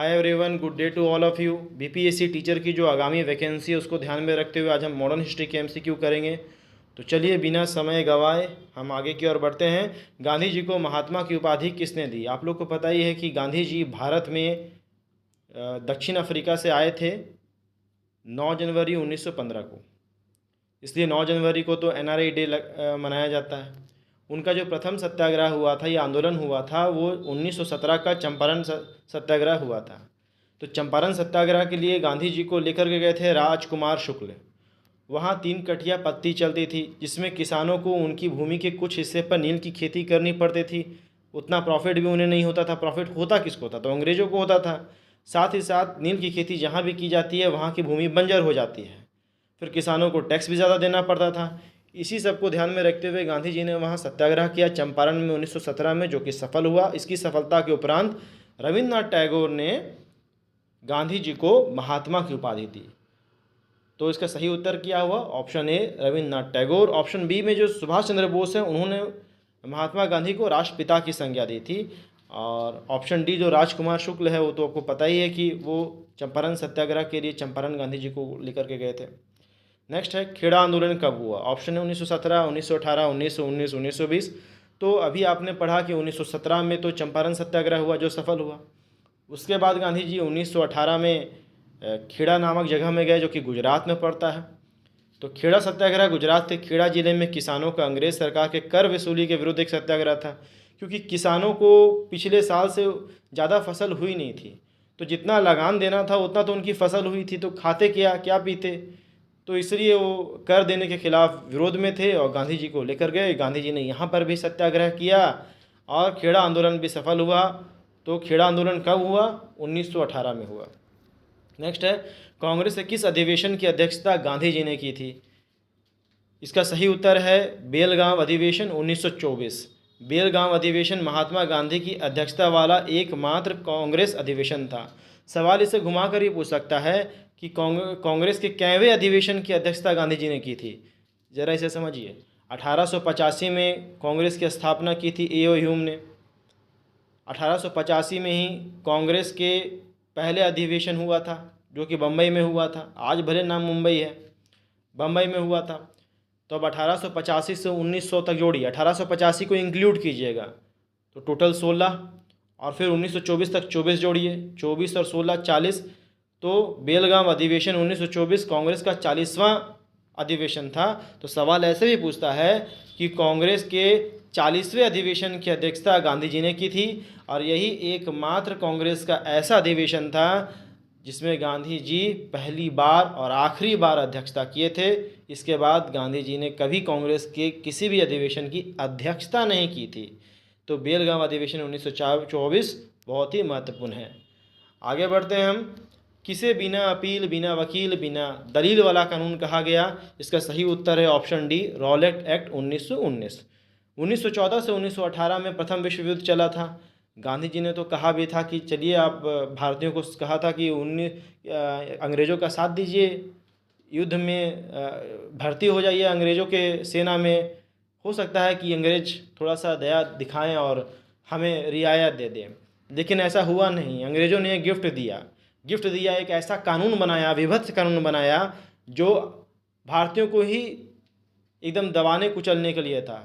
Hi everyone, good day to all of you. BPSC teacher की जो आगामी vacancy है उसको ध्यान में रखते हुए आज हम मॉडर्न हिस्ट्री के एमसीक्यू करेंगे। तो चलिए बिना समय गंवाए हम आगे की ओर बढ़ते हैं। गांधी जी को महात्मा की उपाधि किसने दी? आप लोग को पता ही है कि गांधी जी भारत में दक्षिण अफ्रीका से आए थे 9 जनवरी 1915 को। इसलिए 9 जनवरी को तो एनआरआई डे मनाया जाता है। उनका जो प्रथम सत्याग्रह हुआ था, ये आंदोलन हुआ था, वो 1917 का चंपारण सत्याग्रह हुआ था। तो चंपारण सत्याग्रह के लिए गांधी जी को लेकर के गए थे राजकुमार शुक्ल। वहाँ 3 कठिया पत्ती चलती थी, जिसमें किसानों को उनकी भूमि के कुछ हिस्से पर नील की खेती करनी पड़ती थी। उतना प्रॉफिट भी उन्हें नहीं होता था। प्रॉफिट होता किसको था? तो अंग्रेज़ों को होता था। साथ ही साथ नील की खेती जहाँ भी की जाती है वहाँ की भूमि बंजर हो जाती है, फिर किसानों को टैक्स भी ज़्यादा देना पड़ता था। इसी सब को ध्यान में रखते हुए गांधी जी ने वहाँ सत्याग्रह किया चंपारण में 1917 में, जो कि सफल हुआ। इसकी सफलता के उपरांत रविन्द्रनाथ टैगोर ने गांधी जी को महात्मा की उपाधि दी। तो इसका सही उत्तर क्या हुआ? Option A Rabindranath Tagore. Option B में जो सुभाष चंद्र बोस हैं उन्होंने महात्मा गांधी को राष्ट्रपिता की संज्ञा दी थी। और ऑप्शन डी जो राजकुमार शुक्ल है वो तो आपको पता ही है कि वो चंपारण सत्याग्रह के लिए चंपारण गांधी जी को लेकर के गए थे। नेक्स्ट है खेड़ा आंदोलन कब हुआ? ऑप्शन है 1917, 1918, 1919, 1920। तो अभी आपने पढ़ा कि 1917 में तो चंपारण सत्याग्रह हुआ जो सफल हुआ। उसके बाद गांधी जी 1918 में खेड़ा नामक जगह में गए जो कि गुजरात में पड़ता है। तो खेड़ा सत्याग्रह गुजरात के खेड़ा जिले में किसानों का अंग्रेज सरकार के कर वसूली के विरुद्ध एक सत्याग्रह था, क्योंकि किसानों को पिछले साल से ज़्यादा फसल हुई नहीं थी। तो जितना लगान देना था उतना तो उनकी फसल हुई थी, तो खाते क्या क्या पीते। तो इसलिए वो कर देने के खिलाफ विरोध में थे और गांधी जी को लेकर गए। गांधी जी ने यहाँ पर भी सत्याग्रह किया और खेड़ा आंदोलन भी सफल हुआ। तो खेड़ा आंदोलन कब हुआ? 1918 में हुआ। नेक्स्ट है कांग्रेस के किस अधिवेशन की अध्यक्षता गांधी जी ने की थी? इसका सही उत्तर है बेलगांव अधिवेशन 1924। बेलगांव अधिवेशन महात्मा गांधी की अध्यक्षता वाला एकमात्र कांग्रेस अधिवेशन था। सवाल इसे घुमाकर ये पूछ सकता है कि कांग्रेस के कैवें अधिवेशन की अध्यक्षता गांधी जी ने की थी? ज़रा इसे समझिए। 1885 में कांग्रेस की स्थापना की थी ए ओ ह्यूम ने। 1885 में ही कांग्रेस के पहले अधिवेशन हुआ था जो कि बम्बई में हुआ था। आज भले नाम मुंबई है, बम्बई में हुआ था। तो अब 1885 से 1900 तक जोड़िए, 1885 को इंक्लूड कीजिएगा तो टोटल 16, और फिर 1924 तक 24 जोड़िए, 24 और 16 40। तो बेलगाम अधिवेशन 1924 कांग्रेस का 40वां अधिवेशन था। तो सवाल ऐसे भी पूछता है कि कांग्रेस के 40वें अधिवेशन की अध्यक्षता गांधी जी ने की थी, और यही एकमात्र कांग्रेस का ऐसा अधिवेशन था जिसमें गांधी जी पहली बार और आखिरी बार अध्यक्षता किए थे। इसके बाद गांधी जी ने कभी कांग्रेस के किसी भी अधिवेशन की अध्यक्षता नहीं की थी। तो बेलगाम अधिवेशन 1924 बहुत ही महत्वपूर्ण है। आगे बढ़ते हैं हम। किसे बिना अपील, बिना वकील, बिना दलील वाला कानून कहा गया? इसका सही उत्तर है ऑप्शन डी रॉलेट एक्ट 1919। 1914 से 1918 में प्रथम विश्व युद्ध चला था। गांधी जी ने तो कहा भी था कि चलिए, आप भारतीयों को कहा था कि अंग्रेज़ों का साथ दीजिए, युद्ध में भर्ती हो जाइए अंग्रेज़ों के सेना में। हो सकता है कि अंग्रेज़ थोड़ा सा दया दिखाएं और हमें रियायत दे दें, लेकिन ऐसा हुआ नहीं। अंग्रेज़ों ने गिफ्ट दिया, एक ऐसा कानून बनाया, विभत्स कानून बनाया जो भारतीयों को ही एकदम दबाने कुचलने के लिए था।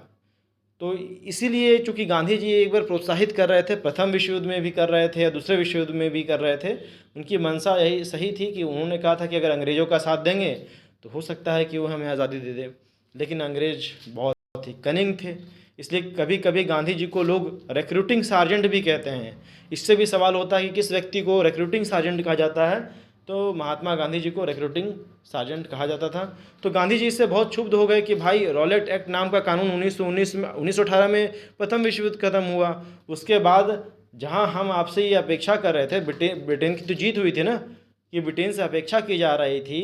तो इसीलिए चूँकि गांधी जी एक बार प्रोत्साहित कर रहे थे, प्रथम विश्व युद्ध में भी कर रहे थे या दूसरे विश्व युद्ध में भी कर रहे थे, उनकी मंशा यही सही थी कि उन्होंने कहा था कि अगर अंग्रेज़ों का साथ देंगे तो हो सकता है कि वो हमें आज़ादी दे दे। लेकिन अंग्रेज़ बहुत ही कनिंग थे, इसलिए कभी कभी गांधी जी को लोग रिक्रूटिंग सार्जेंट भी कहते हैं। इससे भी सवाल होता है कि किस व्यक्ति को रिक्रूटिंग सार्जेंट कहा जाता है? तो महात्मा गांधी जी को रिक्रूटिंग सार्जेंट कहा जाता था। तो गांधी जी इससे बहुत क्षुब्ध हो गए कि भाई रॉलेट एक्ट नाम का कानून 1918 में प्रथम विश्व युद्ध खत्म हुआ। उसके बाद जहां हम आपसे ये अपेक्षा कर रहे थे, ब्रिटेन की तो जीत हुई थी ना, कि ब्रिटेन से अपेक्षा की जा रही थी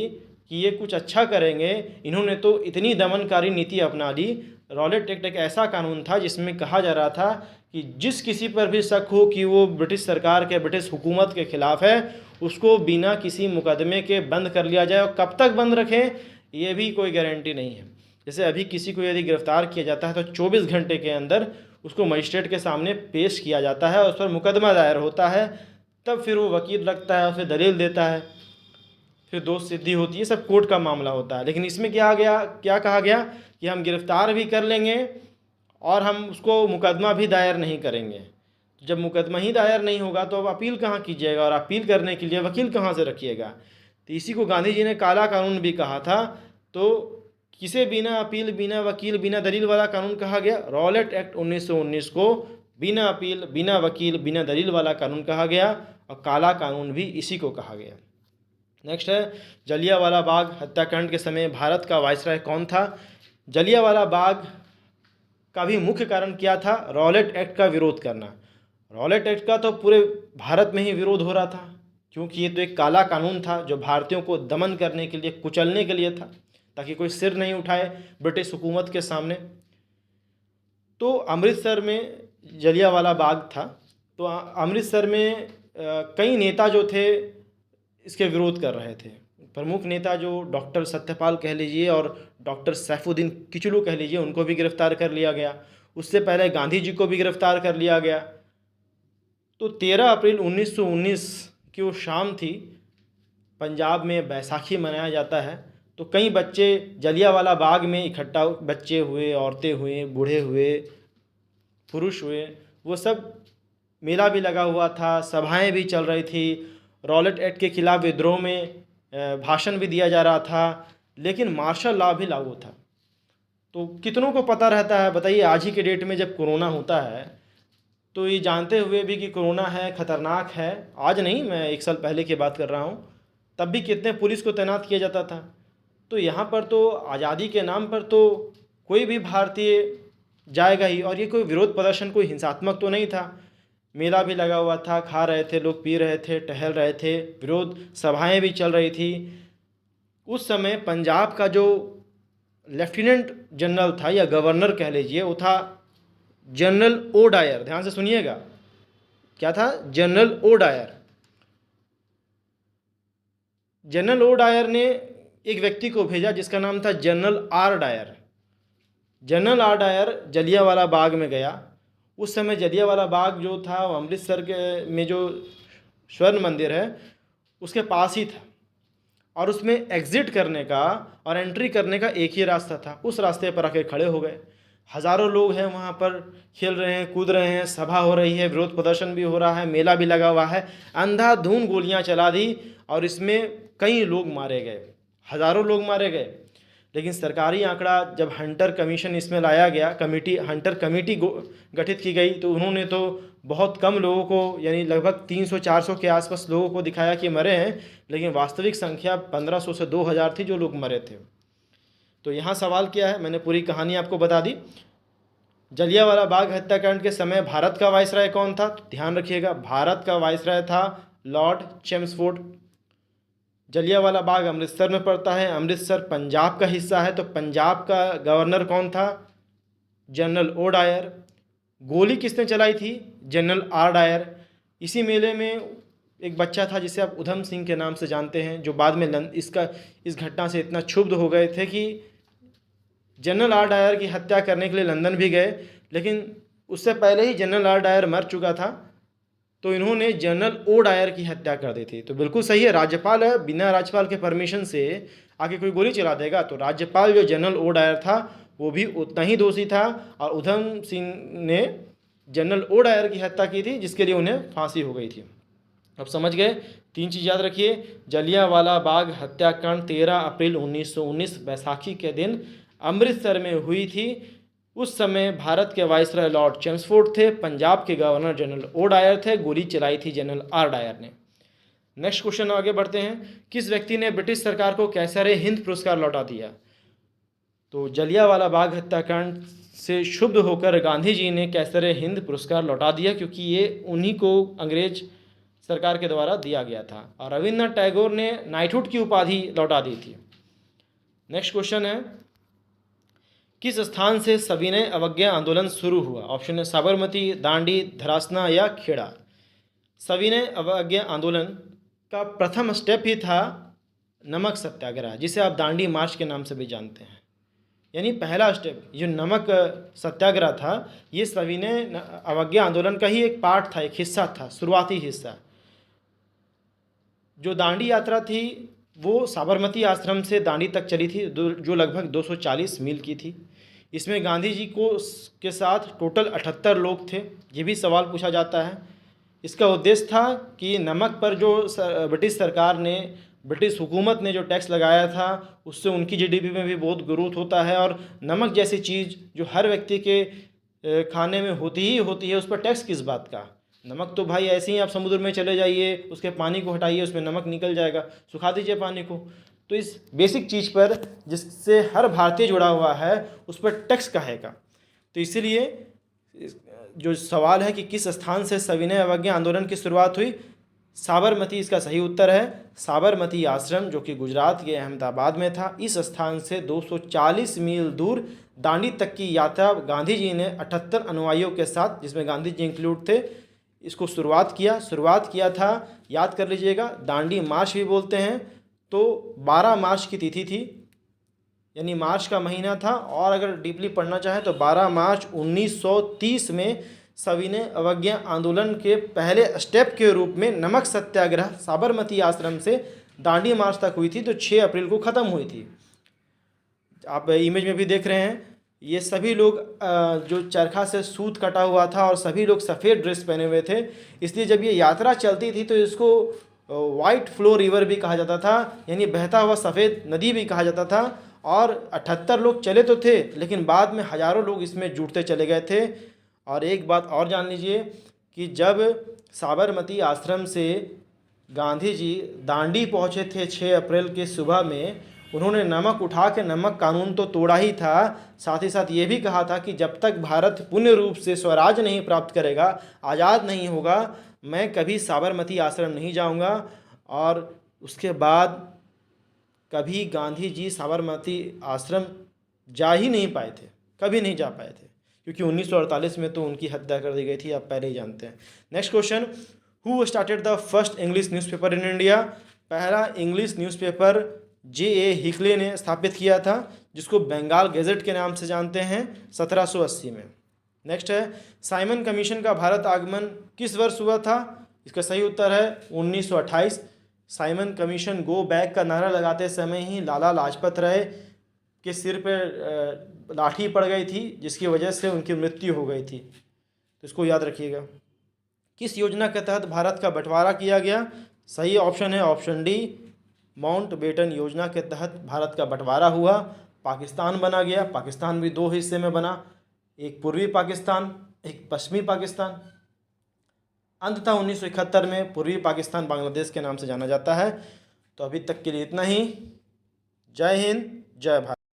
कि ये कुछ अच्छा करेंगे, इन्होंने तो इतनी दमनकारी नीति अपना ली। रॉलेट एक्ट एक ऐसा कानून था जिसमें कहा जा रहा था कि जिस किसी पर भी शक हो कि वो ब्रिटिश सरकार के, ब्रिटिश हुकूमत के ख़िलाफ़ है, उसको बिना किसी मुकदमे के बंद कर लिया जाए। और कब तक बंद रखें ये भी कोई गारंटी नहीं है। जैसे अभी किसी को यदि गिरफ्तार किया जाता है तो 24 घंटे के अंदर उसको मजिस्ट्रेट के सामने पेश किया जाता है, उस पर मुकदमा दायर होता है। तब फिर वो वकील रखता है, फिर दलील देता है, फिर दोष सिद्धि होती है, सब कोर्ट का मामला होता है। लेकिन इसमें क्या कहा गया कि हम गिरफ्तार भी कर लेंगे और हम उसको मुकदमा भी दायर नहीं करेंगे। तो जब मुकदमा ही दायर नहीं होगा तो अब अपील कहाँ कीजिएगा, और अपील करने के लिए वकील कहाँ से रखिएगा। तो इसी को गांधी जी ने काला कानून भी कहा था। तो किसे बिना अपील, बिना वकील, बिना दलील वाला कानून कहा गया? रॉलेट एक्ट 1919 को बिना अपील, बिना वकील, बिना दलील वाला कानून कहा गया, और काला कानून भी इसी को कहा गया। नेक्स्ट है, जलियांवाला बाग हत्याकांड के समय भारत का वायसराय कौन था? जलियांवाला बाग का भी मुख्य कारण क्या था? रॉलेट एक्ट का विरोध करना। रॉलेट एक्ट का तो पूरे भारत में ही विरोध हो रहा था, क्योंकि ये तो एक काला कानून था जो भारतीयों को दमन करने के लिए, कुचलने के लिए था, ताकि कोई सिर नहीं उठाए ब्रिटिश हुकूमत के सामने। तो अमृतसर में जलियांवाला बाग था। तो अमृतसर में कई नेता जो थे इसके विरोध कर रहे थे। प्रमुख नेता जो डॉक्टर सत्यपाल कह लीजिए और डॉक्टर सैफुद्दीन किचलू कह लीजिए, उनको भी गिरफ्तार कर लिया गया। उससे पहले गांधी जी को भी गिरफ्तार कर लिया गया। तो 13 अप्रैल 1919 की वो शाम थी। पंजाब में बैसाखी मनाया जाता है। तो कई बच्चे जलियांवाला बाग में इकट्ठा, बच्चे हुए, औरतें हुए, बूढ़े हुए, पुरुष हुए, वो सब, मेला भी लगा हुआ था, सभाएं भी चल रही थी, रॉलेट एक्ट के खिलाफ विद्रोह में भाषण भी दिया जा रहा था, लेकिन मार्शल लॉ भी लागू था। तो कितनों को पता रहता है, बताइए, आज ही के डेट में जब कोरोना होता है, तो ये जानते हुए भी कि कोरोना है, ख़तरनाक है, आज नहीं, मैं 1 साल पहले की बात कर रहा हूँ, तब भी कितने पुलिस को तैनात किया जाता था। तो यहाँ पर तो आज़ादी के नाम पर तो कोई भी भारतीय जाएगा ही, और ये कोई विरोध प्रदर्शन कोई हिंसात्मक तो नहीं था। मेला भी लगा हुआ था, खा रहे थे लोग, पी रहे थे, टहल रहे थे, विरोध सभाएं भी चल रही थी। उस समय पंजाब का जो लेफ्टिनेंट जनरल था, या गवर्नर कह लीजिए, वो था जनरल ओ डायर। ध्यान से सुनिएगा, क्या था? General O Dyer. General O Dyer ने एक व्यक्ति को भेजा जिसका नाम था General R Dyer. General R Dyer Jallianwala Bagh में गया। उस समय जलियांवाला बाग जो था वो अमृतसर के में जो स्वर्ण मंदिर है उसके पास ही था, और उसमें एग्ज़िट करने का और एंट्री करने का एक ही रास्ता था। उस रास्ते पर आके खड़े हो गए। हज़ारों लोग हैं वहाँ पर, खेल रहे हैं, कूद रहे हैं, सभा हो रही है, विरोध प्रदर्शन भी हो रहा है, मेला भी लगा हुआ है। अंधाधुंध गोलियाँ चला दी और इसमें कई लोग मारे गए, हज़ारों लोग मारे गए। लेकिन सरकारी आंकड़ा, जब हंटर कमीशन इसमें लाया गया, हंटर कमेटी गठित की गई, तो उन्होंने तो बहुत कम लोगों को, यानी लगभग 300-400 के आसपास लोगों को दिखाया कि मरे हैं, लेकिन वास्तविक संख्या 1500 से 2000 थी जो लोग मरे थे। तो यहाँ सवाल क्या है, मैंने पूरी कहानी आपको बता दी। जलियांवाला बाग हत्याकांड के समय भारत का वायसराय कौन था? तो ध्यान रखिएगा, भारत का वायसराय था लॉर्ड चेम्सफोर्ड। जलियांवाला बाग अमृतसर में पड़ता है, अमृतसर पंजाब का हिस्सा है, तो पंजाब का गवर्नर कौन था? General O Dyer. गोली किसने चलाई थी? General R Dyer. इसी मेले में एक बच्चा था जिसे आप उधम सिंह के नाम से जानते हैं, जो बाद में इस घटना से इतना क्षुब्ध हो गए थे कि जनरल आर डायर की हत्या करने के लिए लंदन भी गए। लेकिन उससे पहले ही जनरल आर डायर मर चुका था, तो इन्होंने जनरल ओ डायर की हत्या कर दी थी। तो बिल्कुल सही है, राज्यपाल है, बिना राज्यपाल के परमिशन से आगे कोई गोली चला देगा? तो राज्यपाल जो जनरल ओ डायर था वो भी उतना ही दोषी था, और उधम सिंह ने जनरल ओ डायर की हत्या की थी, जिसके लिए उन्हें फांसी हो गई थी। अब समझ गए? 3 चीज़ याद रखिए। जलियांवाला बाग हत्याकांड 13 अप्रैल 1919 बैसाखी के दिन अमृतसर में हुई थी। उस समय भारत के वायसराय लॉर्ड चेम्सफोर्ड थे, पंजाब के गवर्नर जनरल ओ डायर थे, गोली चलाई थी जनरल आर डायर ने। नेक्स्ट क्वेश्चन आगे बढ़ते हैं। किस व्यक्ति ने ब्रिटिश सरकार को कैसर हिंद पुरस्कार लौटा दिया? तो जलियांवाला बाग हत्याकांड से क्षुब्ध होकर गांधी जी ने कैसर हिंद पुरस्कार लौटा दिया, क्योंकि ये उन्हीं को अंग्रेज सरकार के द्वारा दिया गया था, और रविन्द्रनाथ टैगोर ने नाइटहुड की उपाधि लौटा दी थी। नेक्स्ट क्वेश्चन है, किस स्थान से सविनय अवज्ञा आंदोलन शुरू हुआ? ऑप्शन है साबरमती, दांडी, धरासना या खेड़ा। सविनय अवज्ञा आंदोलन का प्रथम स्टेप ही था नमक सत्याग्रह, जिसे आप दांडी मार्च के नाम से भी जानते हैं। यानी पहला स्टेप जो नमक सत्याग्रह था, ये सविनय अवज्ञा आंदोलन का ही एक पार्ट था, एक हिस्सा था, शुरुआती हिस्सा। जो दांडी यात्रा थी वो साबरमती आश्रम से दांडी तक चली थी, जो लगभग 240 मील की थी। इसमें गांधी जी को के साथ टोटल 78 लोग थे। ये भी सवाल पूछा जाता है। इसका उद्देश्य था कि नमक पर जो ब्रिटिश सरकार ने, ब्रिटिश हुकूमत ने जो टैक्स लगाया था, उससे उनकी जीडीपी में भी बहुत ग्रोथ होता है, और नमक जैसी चीज़ जो हर व्यक्ति के खाने में होती ही होती है, उस पर टैक्स किस बात का। नमक तो भाई ऐसे ही आप समुद्र में चले जाइए, उसके पानी को हटाइए, उसमें नमक निकल जाएगा, सुखा दीजिए पानी को। तो इस बेसिक चीज़ पर जिससे हर भारतीय जुड़ा हुआ है, उस पर टैक्स कहेगा। तो इसीलिए जो सवाल है कि किस स्थान से सविनय अवज्ञा आंदोलन की शुरुआत हुई, साबरमती इसका सही उत्तर है। साबरमती आश्रम जो कि गुजरात के अहमदाबाद में था, इस स्थान से 240 मील दूर दांडी तक की यात्रा गांधी जी ने 78 अनुयायियों के साथ, जिसमें गांधी जी इंक्लूड थे, इसको शुरुआत किया था। याद कर लीजिएगा, दांडी मार्च भी बोलते हैं। तो 12 मार्च की तिथि थी, यानी मार्च का महीना था। और अगर डीपली पढ़ना चाहें तो 12 मार्च 1930 में सविनय अवज्ञा आंदोलन के पहले स्टेप के रूप में नमक सत्याग्रह साबरमती आश्रम से दांडी मार्च तक हुई थी, तो 6 अप्रैल को ख़त्म हुई थी। आप इमेज में भी देख रहे हैं, ये सभी लोग जो चरखा से सूत कटा हुआ था, और सभी लोग सफ़ेद ड्रेस पहने हुए थे। इसलिए जब ये यात्रा चलती थी तो इसको वाइट फ्लो रिवर भी कहा जाता था, यानी बहता हुआ सफ़ेद नदी भी कहा जाता था। और 78 लोग चले तो थे, लेकिन बाद में हज़ारों लोग इसमें जुटते चले गए थे। और एक बात और जान लीजिए कि जब साबरमती आश्रम से गांधी जी दांडी पहुँचे थे 6 अप्रैल के सुबह में, उन्होंने नमक उठा के नमक कानून तो तोड़ा ही था, साथ ही साथ ये भी कहा था कि जब तक भारत पूर्ण रूप से स्वराज नहीं प्राप्त करेगा, आज़ाद नहीं होगा, मैं कभी साबरमती आश्रम नहीं जाऊंगा। और उसके बाद कभी गांधी जी साबरमती आश्रम जा ही नहीं पाए थे, कभी नहीं जा पाए थे, क्योंकि 1948 में तो उनकी हत्या कर दी गई थी, आप पहले ही जानते हैं। Next question, who started the first English newspaper in India. पहला इंग्लिश न्यूज़पेपर J.A. हिकले ने स्थापित किया था, जिसको बंगाल गैजेट के नाम से जानते हैं, 1780 में। नेक्स्ट है, साइमन कमीशन का भारत आगमन किस वर्ष हुआ था। इसका सही उत्तर है 1928। साइमन कमीशन गो बैक का नारा लगाते समय ही लाला लाजपत राय के सिर पर लाठी पड़ गई थी, जिसकी वजह से उनकी मृत्यु हो गई थी। तो इसको याद रखिएगा। किस योजना के तहत भारत का बंटवारा किया गया। सही ऑप्शन है ऑप्शन डी, माउंटबेटन योजना के तहत भारत का बंटवारा हुआ, पाकिस्तान बना गया। पाकिस्तान भी 2 हिस्से में बना, एक पूर्वी पाकिस्तान, एक पश्चिमी पाकिस्तान। अंततः 1971 में पूर्वी पाकिस्तान बांग्लादेश के नाम से जाना जाता है। तो अभी तक के लिए इतना ही। जय हिंद, जय भारत।